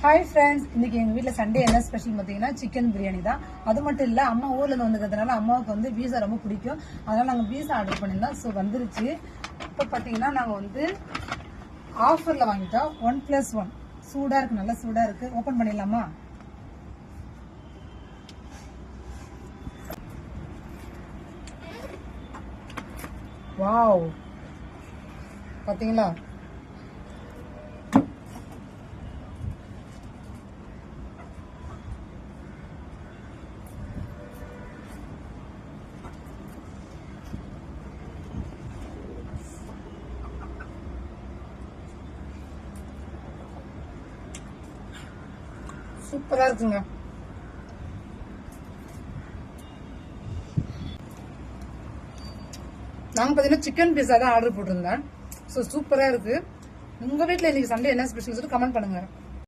Hi friends, இன்னைக்கு எங்க வீட்டில் சண்டே என்ன ஸ்பெஷல் பார்த்தீங்கன்னா சிக்கன் பிரியாணி தான். அது மட்டும் இல்லை, அம்மா ஊர்ல இருந்து வந்துக்கிறதுனால அம்மாவுக்கு வந்து பீஸா ரொம்ப பிடிக்கும். அதனால நாங்கள் பீஸா ஆர்டர் பண்ணியிருந்தோம். ஸோ வந்துருச்சு. இப்போ பார்த்தீங்கன்னா நாங்கள் வந்து ஆஃபரில் வாங்கிட்டோம். 1+1 சூடாக இருக்கு, நல்லா சூடாக இருக்கு. ஓப்பன் பண்ணிடலாமா? வாவ், பார்த்தீங்களா? சூப்பரா இருக்குங்க. நாங்க பாத்தீங்கன்னா சிக்கன் பீஸா தான் ஆர்டர் போட்டிருந்தேன். ஸோ சூப்பரா இருக்கு. உங்க வீட்டுல இன்னைக்கு சண்டே என்ன ஸ்பெஷல் கமெண்ட் பண்ணுங்க.